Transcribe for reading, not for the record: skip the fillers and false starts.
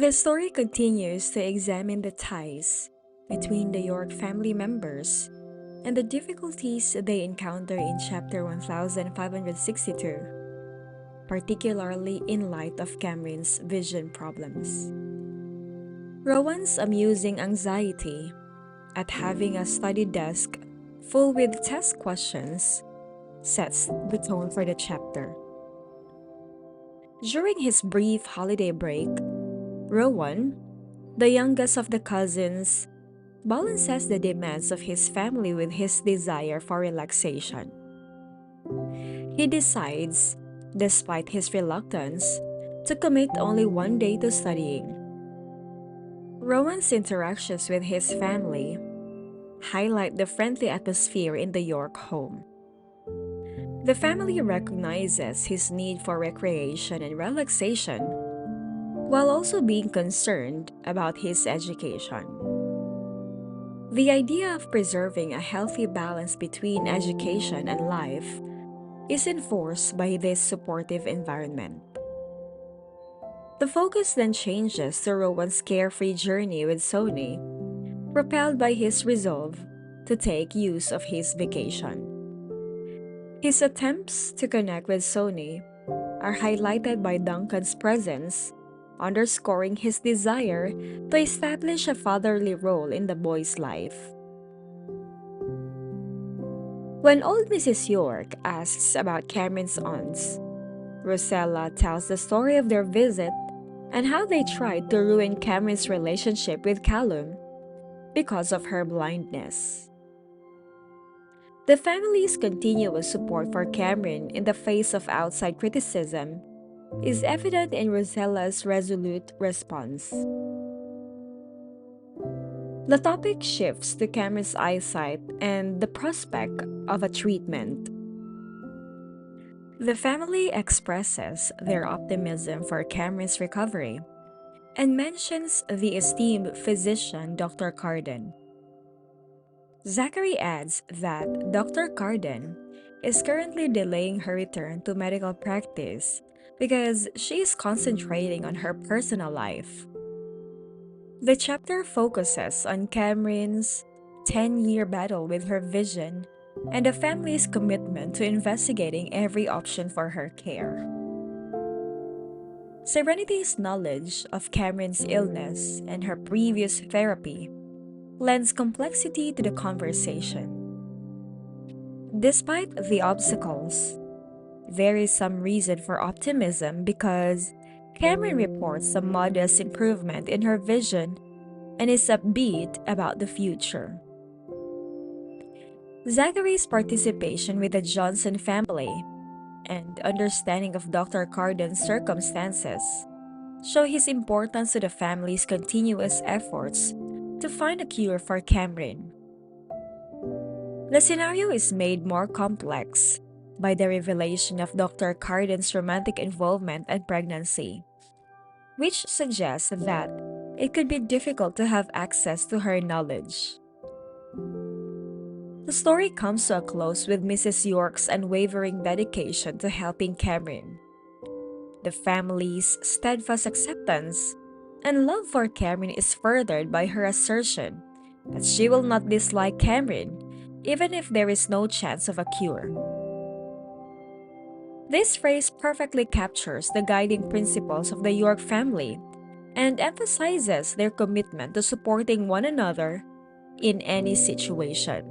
The story continues to examine the ties between the York family members and the difficulties they encounter in chapter 1562, particularly in light of Cameron's vision problems. Rowan's amusing anxiety at having a study desk full with test questions sets the tone for the chapter. During his brief holiday break, Rowan, the youngest of the cousins, balances the demands of his family with his desire for relaxation. He decides, despite his reluctance, to commit only one day to studying. Rowan's interactions with his family highlight the friendly atmosphere in the York home. The family recognizes his need for recreation and relaxation, while also being concerned about his education. The idea of preserving a healthy balance between education and life is enforced by this supportive environment. The focus then changes to Rowan's carefree journey with Sony, propelled by his resolve to take use of his vacation. His attempts to connect with Sony are highlighted by Duncan's presence, underscoring his desire to establish a fatherly role in the boy's life. When old Mrs. York asks about Cameron's aunts, Rosella tells the story of their visit and how they tried to ruin Cameron's relationship with Callum because of her blindness. The family's continuous support for Cameron in the face of outside criticism is evident in Rosella's resolute response. The topic shifts to Cameron's eyesight and the prospect of a treatment. The family expresses their optimism for Cameron's recovery and mentions the esteemed physician Dr. Carden. Zachary adds that Dr. Carden is currently delaying her return to medical practice because she is concentrating on her personal life. The chapter focuses on Cameron's 10-year battle with her vision and the family's commitment to investigating every option for her care. Serenity's knowledge of Cameron's illness and her previous therapy lends complexity to the conversation. Despite the obstacles, there is some reason for optimism because Cameron reports a modest improvement in her vision and is upbeat about the future. Zachary's participation with the Johnson family and understanding of Dr. Carden's circumstances show his importance to the family's continuous efforts to find a cure for Cameron. The scenario is made more complex by the revelation of Dr. Carden's romantic involvement and pregnancy, which suggests that it could be difficult to have access to her knowledge. The story comes to a close with Mrs. York's unwavering dedication to helping Cameron. The family's steadfast acceptance and love for Cameron is furthered by her assertion that she will not dislike Cameron even if there is no chance of a cure. This phrase perfectly captures the guiding principles of the York family and emphasizes their commitment to supporting one another in any situation.